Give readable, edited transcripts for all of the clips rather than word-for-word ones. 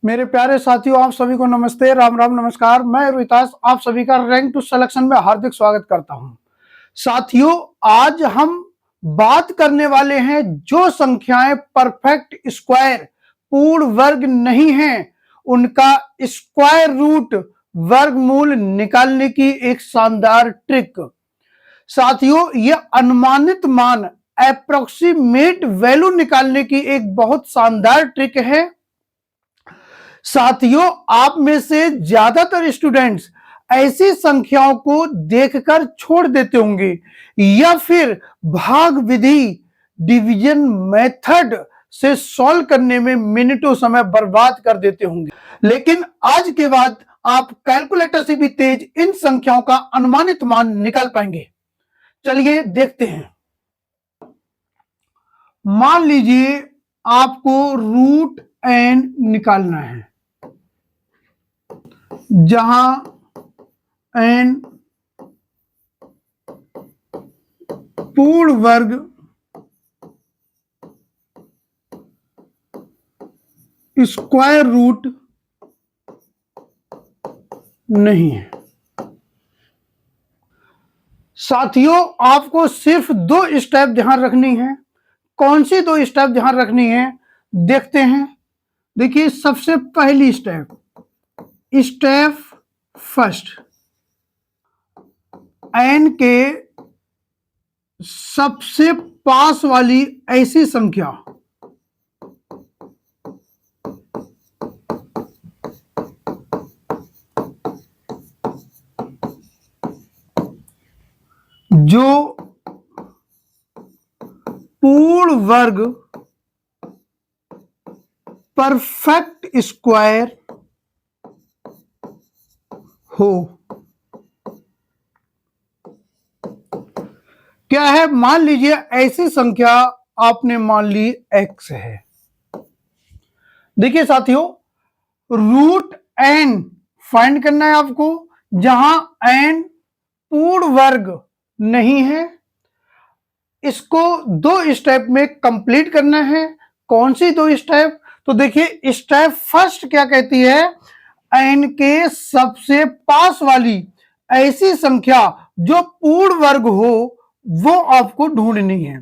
मेरे प्यारे साथियों, आप सभी को नमस्ते, राम राम, नमस्कार। मैं रोहितास आप सभी का रैंक टू सिलेक्शन में हार्दिक स्वागत करता हूं। साथियों, आज हम बात करने वाले हैं जो संख्याएं परफेक्ट स्क्वायर पूर्ण वर्ग नहीं हैं, उनका स्क्वायर रूट वर्गमूल निकालने की एक शानदार ट्रिक। साथियों, यह अनुमानित मान अप्रोक्सीमेट वैल्यू निकालने की एक बहुत शानदार ट्रिक है। साथियों, आप में से ज्यादातर स्टूडेंट्स ऐसी संख्याओं को देखकर छोड़ देते होंगे या फिर भाग विधि डिवीजन मेथड से सॉल्व करने में मिनटों समय बर्बाद कर देते होंगे, लेकिन आज के बाद आप कैलकुलेटर से भी तेज इन संख्याओं का अनुमानित मान निकाल पाएंगे। चलिए देखते हैं। मान लीजिए आपको रूट एन निकालना है, जहां एन पूर्ण वर्ग स्क्वायर रूट नहीं है। साथियों, आपको सिर्फ दो स्टेप ध्यान रखनी है। कौन सी दो स्टेप ध्यान रखनी है, देखते हैं। देखिए, सबसे पहली स्टेप फर्स्ट, एन के सबसे पास वाली ऐसी संख्या जो पूर्ण वर्ग परफेक्ट स्क्वायर हो। क्या है? मान लीजिए ऐसी संख्या आपने मान ली x है। देखिए साथियों, रूट n फाइंड करना है आपको, जहां n पूर्ण वर्ग नहीं है। इसको दो स्टेप में कंप्लीट करना है। कौन सी दो स्टेप? तो देखिए, स्टेप फर्स्ट क्या कहती है, n के सबसे पास वाली ऐसी संख्या जो पूर्ण वर्ग हो वो आपको ढूंढनी है।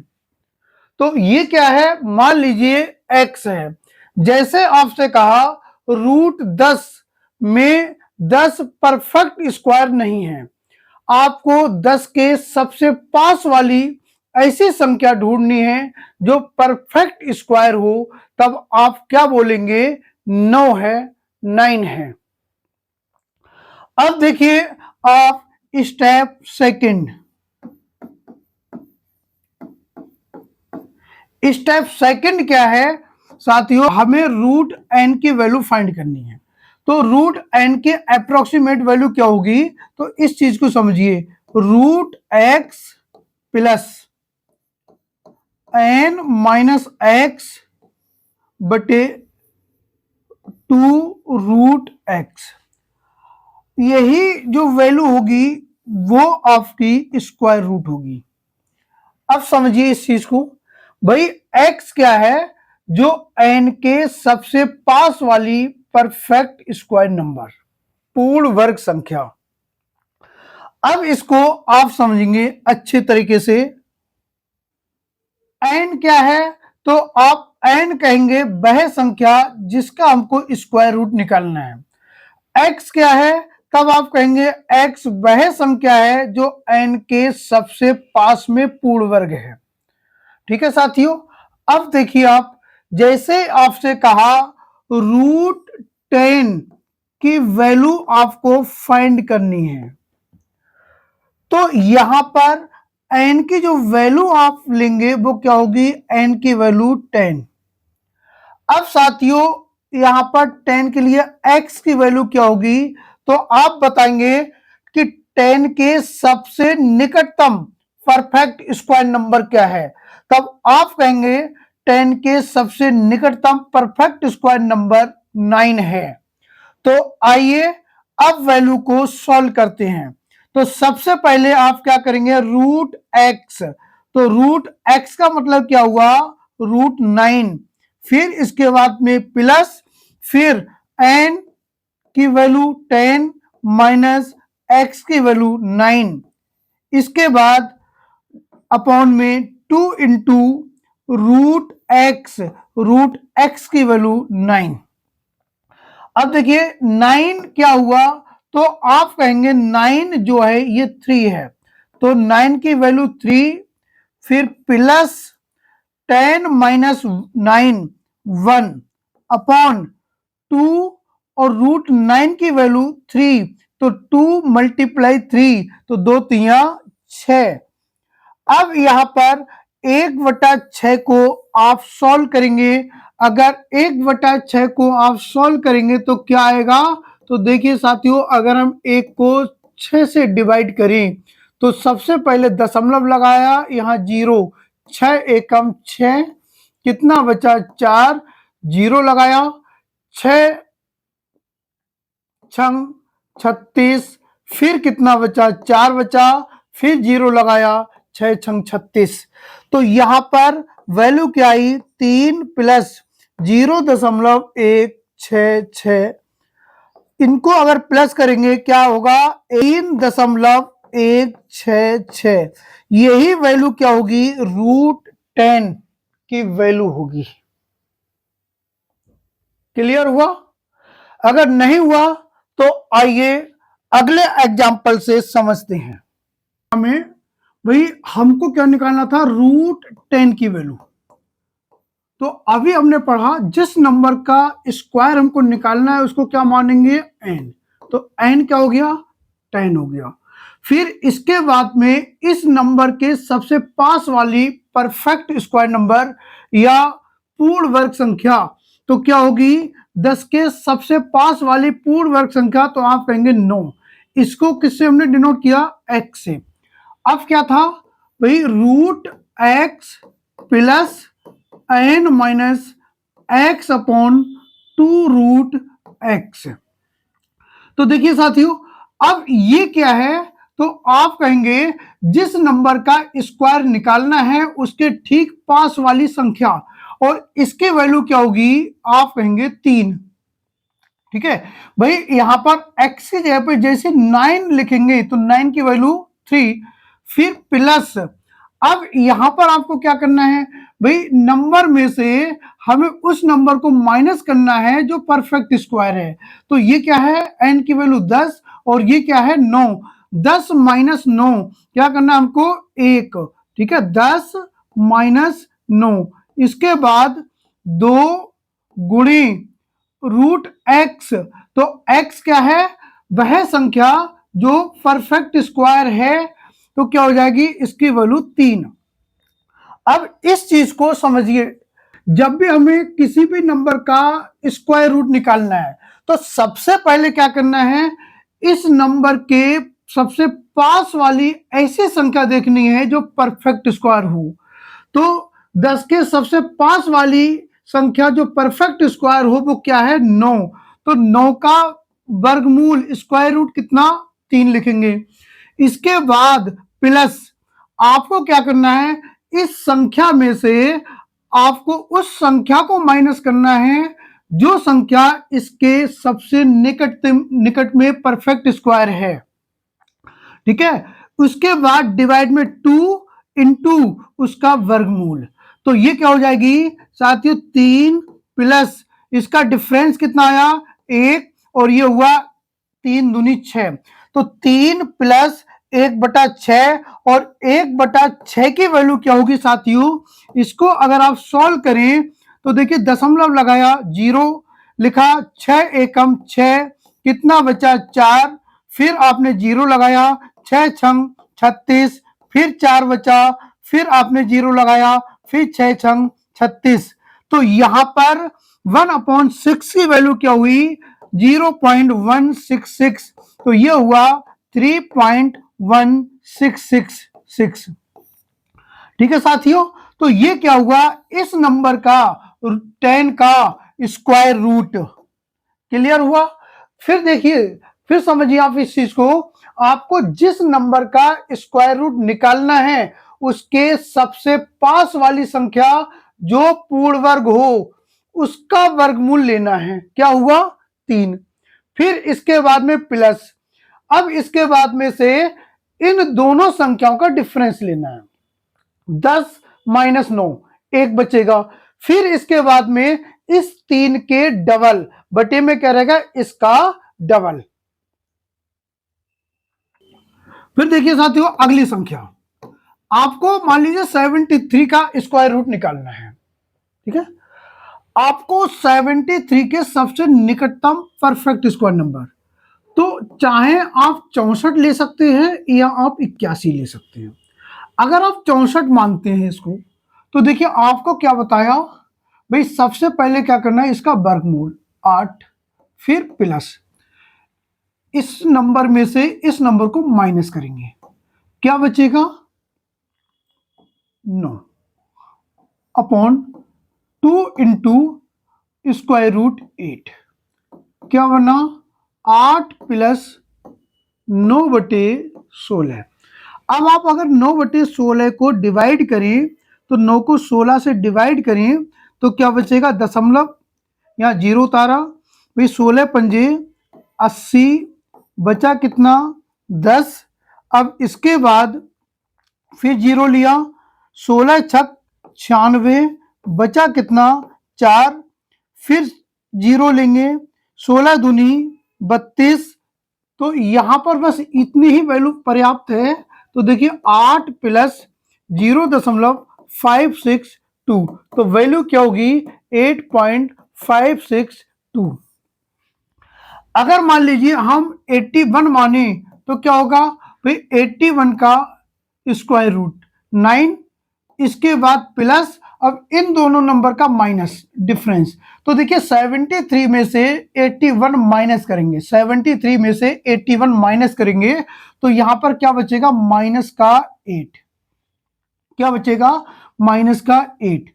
तो ये क्या है? मान लीजिए x है। जैसे आपसे कहा रूट 10 में 10 परफेक्ट स्क्वायर नहीं है, आपको 10 के सबसे पास वाली ऐसी संख्या ढूंढनी है जो परफेक्ट स्क्वायर हो। तब आप क्या बोलेंगे? 9 है, 9 है। अब देखिए आप स्टेप सेकंड। स्टेप सेकंड क्या है साथियों? हमें रूट एन की वैल्यू फाइंड करनी है। तो रूट एन की अप्रोक्सीमेट वैल्यू क्या होगी? तो इस चीज को समझिए, root x plus n minus x बटे 2 रूट एक्स। यही जो वैल्यू होगी वो आपकी स्क्वायर रूट होगी। अब समझिए इस चीज को। भाई x क्या है? जो n के सबसे पास वाली परफेक्ट स्क्वायर नंबर, पूर्ण वर्ग संख्या। अब इसको आप समझेंगे अच्छे तरीके से। n क्या है? तो आप n कहेंगे वह संख्या जिसका हमको स्क्वायर रूट निकालना है। x क्या है? तब आप कहेंगे x वह संख्या है जो n के सबसे पास में पूर्ण वर्ग है। ठीक है साथियों। अब देखिए आप, जैसे आपसे कहा रूट 10 की वैल्यू आपको फाइंड करनी है, तो यहां पर n की जो वैल्यू आप लेंगे वो क्या होगी? n की वैल्यू 10। अब साथियों, यहां पर 10 के लिए x की वैल्यू क्या होगी? तो आप बताएंगे कि 10 के सबसे निकटतम परफेक्ट स्क्वायर नंबर क्या है। तब आप कहेंगे 10 के सबसे निकटतम परफेक्ट स्क्वायर नंबर 9 है। तो आइए अब वैल्यू को सॉल्व करते हैं। तो सबसे पहले आप क्या करेंगे? Root x. तो रूट एक्स का मतलब क्या हुआ? रूट 9। फिर इसके बाद में प्लस, फिर n की वैल्यू 10 माइनस x की वैल्यू 9, इसके बाद अपॉन में 2 इंटू रूट एक्स की वैल्यू 9। अब देखिए 9 क्या हुआ, तो आप कहेंगे 9 जो है ये 3 है, तो 9 की वैल्यू 3, फिर प्लस 10 माइनस 9 1 अपॉन 2 और रूट 9 की वैल्यू 3, तो 2 मल्टीप्लाई 3, तो 2 तिया 6। अब यहां पर 1/6 को आप सॉल्व करेंगे। अगर 1/6 को आप सॉल्व करेंगे तो क्या आएगा, तो देखिए साथियों, अगर हम 1 को 6 से डिवाइड करें तो सबसे पहले दशमलव लगाया, यहाँ 0, 6 एकम 6, कितना बचा 4, 0 लगाया, 6 छंग 36, फिर कितना बचा 4 बचा, फिर 0 लगाया, 6 छंग 36, तो यहां पर वैल्यू क्या आई, 3 प्लस 0.166, इनको अगर प्लस करेंगे क्या होगा 3.166, यही वैल्यू क्या होगी, रूट 10 की वैल्यू होगी। क्लियर हुआ? अगर नहीं हुआ तो आइए अगले एग्जाम्पल से समझते हैं। हमें भाई हमको क्या निकालना था, रूट 10 की वैल्यू। तो अभी हमने पढ़ा जिस नंबर का स्क्वायर हमको निकालना है उसको क्या मानेंगे, n, तो n क्या हो गया, 10 हो गया। फिर इसके बाद में इस नंबर के सबसे पास वाली परफेक्ट स्क्वायर नंबर या पूर्ण वर्ग संख्या तो क्या होगी, 10 के सबसे पास वाली पूर्ण वर्ग संख्या, तो आप कहेंगे 9। इसको किससे हमने डिनोट किया, x से। अब क्या था भाई, root x plus n minus x upon 2 root x। तो देखिए साथियों, अब ये क्या है, तो आप कहेंगे जिस नंबर का स्क्वायर निकालना है उसके ठीक पास वाली संख्या, और इसकी वैल्यू क्या होगी, आप कहेंगे 3। ठीक है भाई, यहां पर x की जगह पे जैसे 9 लिखेंगे तो 9 की वैल्यू 3, फिर प्लस, अब यहां पर आपको क्या करना है भाई, नंबर में से हमें उस नंबर को माइनस करना है जो परफेक्ट स्क्वायर है। तो ये क्या है, n की वैल्यू 10 और ये क्या है 9, 10 माइनस 9 क्या करना है हमको, 1। ठीक है, 10 माइनस 9, इसके बाद 2 गुणे रूट x, तो x क्या है, वह संख्या जो परफेक्ट स्क्वायर है, तो क्या हो जाएगी, इसकी वैल्यू 3। अब इस चीज को समझिए, जब भी हमें किसी भी नंबर का स्क्वायर रूट निकालना है तो सबसे पहले क्या करना है, इस नंबर के सबसे पास वाली ऐसी संख्या देखनी है जो परफेक्ट स्क्वायर हो। तो 10 के सबसे पास वाली संख्या जो परफेक्ट स्क्वायर हो वो क्या है, 9। तो 9 का वर्गमूल स्क्वायर रूट कितना, 3 लिखेंगे। इसके बाद प्लस, आपको क्या करना है, इस संख्या में से आपको उस संख्या को माइनस करना है जो संख्या इसके सबसे निकट में परफेक्ट स्क्वायर है। ठीक है, उसके बाद डिवाइड में 2 इंटू उसका वर्गमूल, तो ये क्या हो जाएगी साथियों, 3 प्लस इसका डिफरेंस कितना आया, 1, और ये हुआ 3 दूनी 6, तो 3 प्लस 1/6, और 1/6 की वैल्यू क्या होगी साथियों, इसको अगर आप सॉल्व करें तो देखिए दशमलव लगाया, 0 लिखा, 6 एकम 6, कितना बचा 4, फिर आपने 0 लगाया, 6 छंग 36, फिर 4 बचा, फिर आपने 0 लगाया, फिर 6 छंग 36, तो यहां पर 1/6 की वैल्यू क्या हुई, 0.166, तो ये हुआ 3.1666। ठीक है साथियों, तो ये क्या हुआ, इस नंबर का 10 का स्क्वायर रूट। क्लियर हुआ? फिर देखिए, फिर समझिए आप इस चीज को, आपको जिस नंबर का स्क्वायर रूट निकालना है उसके सबसे पास वाली संख्या जो पूर्ण वर्ग हो उसका वर्गमूल लेना है। क्या हुआ, 3, फिर इसके बाद में प्लस। अब इसके बाद में से इन दोनों संख्याओं का डिफरेंस लेना है। 10 माइनस 9, 1 बचेगा। फिर इसके बाद में इस 3 के डबल बटे में क्या रहेगा, इसका डबल। फिर देखिए साथियों अगली संख्या, आपको मान लीजिए 73 का स्क्वायर रूट निकालना है। ठीक है, आपको 73 के सबसे निकटतम परफेक्ट स्क्वायर नंबर, तो चाहे आप 64 ले सकते हैं या आप 81 ले सकते हैं। अगर आप 64 मानते हैं इसको, तो देखिए आपको क्या बताया भाई, सबसे पहले क्या करना है, इसका वर्गमूल 8, फिर प्लस इस नंबर में से इस नंबर को माइनस करेंगे, क्या बचेगा 9 अपॉन 2 इंटू स्क्वायर रूट 8, क्या बना 8 प्लस 9 बटे 16। अब आप अगर 9 बटे 16 को डिवाइड करें, तो 9 को 16 से डिवाइड करें तो क्या बचेगा, दशमलव, यहाँ 0 उतारा भाई, 16 पंजे 80, बचा कितना 10। अब इसके बाद फिर 0 लिया, 16 छक 96, बचा कितना 4, फिर 0 लेंगे, 16 दूनी 32। तो यहां पर बस इतनी ही वैल्यू पर्याप्त है। तो देखिए 8 प्लस 0.562, तो वैल्यू क्या होगी 8.562। अगर मान लीजिए हम 81 माने तो क्या होगा भाई, 81 का स्क्वायर रूट 9, इसके बाद प्लस, अब इन दोनों नंबर का माइनस डिफरेंस। तो देखिए 73 में से 81 माइनस करेंगे, 73 में से 81 माइनस करेंगे तो यहां पर क्या बचेगा, माइनस का 8, क्या बचेगा माइनस का 8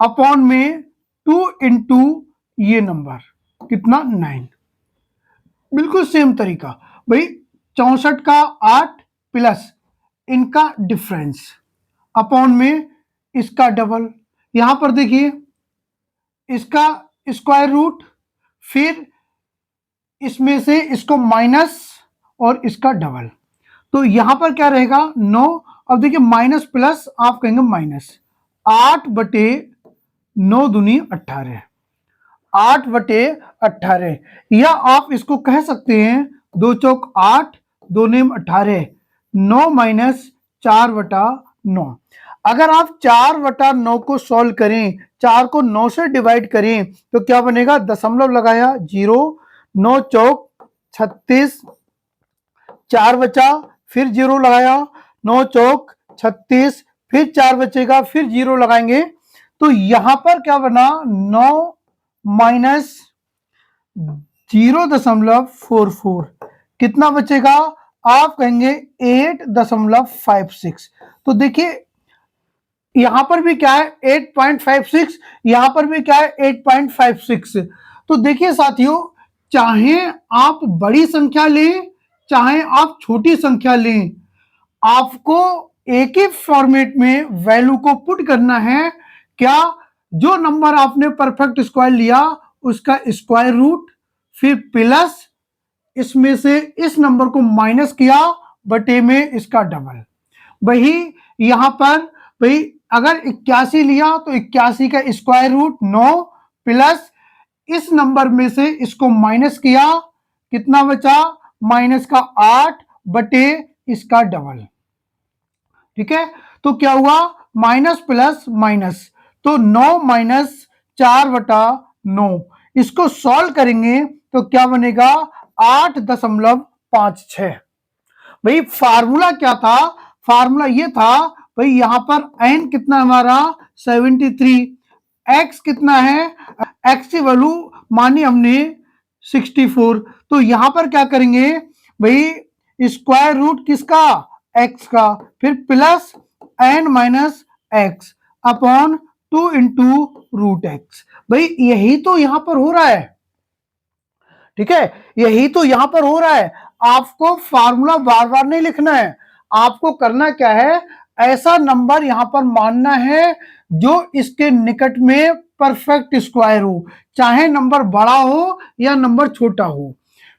अपॉन में 2 इंटू ये नंबर कितना 9। बिल्कुल सेम तरीका भाई, 64 का 8 प्लस इनका डिफरेंस अपॉन में इसका डबल। यहां पर देखिए इसका स्क्वायर रूट, फिर इसमें से इसको माइनस और इसका डबल, तो यहां पर क्या रहेगा 9। अब देखिए माइनस प्लस आप कहेंगे माइनस, 8 बटे 9 दूनी 18, 8 बटे 18, या आप इसको कह सकते हैं 2 चौक 8, 2 नेम 18, 9 माइनस 4 बटा 9। अगर आप 4 बटा 9 को सॉल्व करें, 4 को 9 से डिवाइड करें तो क्या बनेगा, दशमलव लगाया 0, 9 चौक 36, 4 बचा, फिर 0 लगाया, 9 चौक 36, फिर 4 बचेगा, फिर 0 लगाएंगे तो यहां पर क्या बना 9 माइनस 0.44, कितना बचेगा, आप कहेंगे 8.56। तो देखिए यहां पर भी क्या है 8.56, यहां पर भी क्या है 8.56। तो देखिए साथियों, चाहे आप बड़ी संख्या लें चाहे आप छोटी संख्या लें, आपको एक ही फॉर्मेट में वैल्यू को पुट करना है। क्या, जो नंबर आपने परफेक्ट स्क्वायर लिया उसका स्क्वायर रूट, फिर प्लस इसमें से इस नंबर को माइनस किया बटे में इसका डबल। वही यहां पर भाई अगर 81 लिया तो 81 का स्क्वायर रूट 9 प्लस इस नंबर में से इसको माइनस किया, कितना बचा माइनस का 8 बटे इसका डबल। ठीक है, तो क्या हुआ माइनस प्लस माइनस, तो 9 माइनस 4 बटा 9, इसको सॉल्व करेंगे तो क्या बनेगा 8.56। भाई फार्मूला क्या था, फार्मूला ये था भाई, यहां पर n कितना हमारा 73, x कितना है, x की वैल्यू मानी हमने 64, तो यहां पर क्या करेंगे भाई स्क्वायर रूट किसका x का, फिर plus n minus x upon 2 into root x. भाई यही तो यहां पर हो रहा है, ठीक है, यही तो यहां पर हो रहा है। आपको फार्मूला बार बार नहीं लिखना है, आपको करना क्या है, ऐसा नंबर यहां पर मानना है जो इसके निकट में परफेक्ट स्क्वायर हो, चाहे नंबर बड़ा हो या नंबर छोटा हो।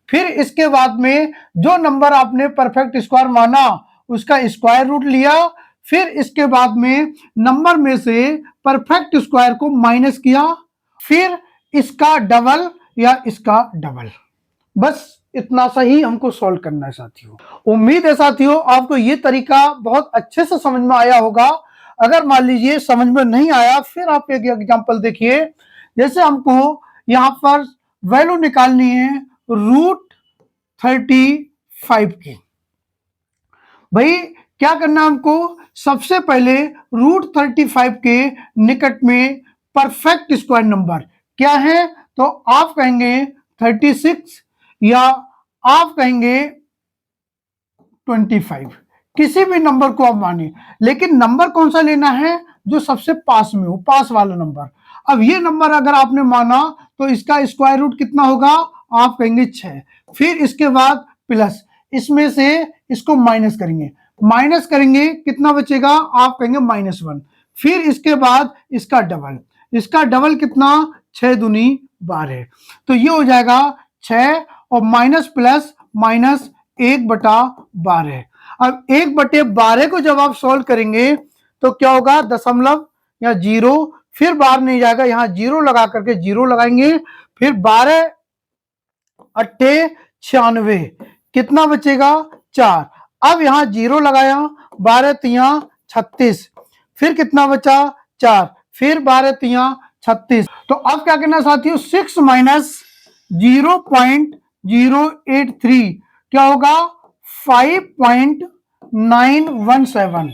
फिर इसके बाद में जो नंबर आपने परफेक्ट स्क्वायर माना उसका स्क्वायर रूट लिया, फिर इसके बाद में नंबर में से परफेक्ट स्क्वायर को माइनस किया, फिर इसका डबल या इसका डबल। बस इतना सा ही हमको सॉल्व करना है साथियों। उम्मीद है साथियों आपको ये तरीका बहुत अच्छे से समझ में आया होगा। अगर मान लीजिए समझ में नहीं आया, फिर आप एक एग्जांपल देखिए। जैसे हमको यहाँ पर वैल्यू निकालनी है √35 की। भाई क्या करना हमको, सबसे पहले √35 के निकट में परफेक्ट स्क्वायर नंबर क्या है, तो आप कहेंगे 36 या आप कहेंगे 25, किसी भी नंबर को आप माने, लेकिन नंबर कौन सा लेना है, जो सबसे पास में हो, पास वाला नंबर। अब ये नंबर अगर आपने माना तो इसका स्क्वायर रूट कितना होगा, आप कहेंगे 6, फिर इसके बाद प्लस, इसमें से इसको माइनस करेंगे, माइनस करेंगे कितना बचेगा, आप कहेंगे -1, फिर इसके बाद इसका डबल, इसका डबल कितना, 6 दूनी 12, तो ये हो जाएगा 6 और माइनस प्लस माइनस 1/12। अब 1/12 को जब आप सॉल्व करेंगे तो क्या होगा, दशमलव या जीरो, फिर बाहर नहीं जाएगा, यहां जीरो लगा करके जीरो लगाएंगे, फिर 12 अट्ठे 96, कितना बचेगा 4। अब यहां जीरो लगाया, 12 तिया 36, फिर कितना बचा 4, फिर 12 तिया 36। तो अब क्या करना साथियों, 6 माइनस 0.083 क्या होगा, 5.917।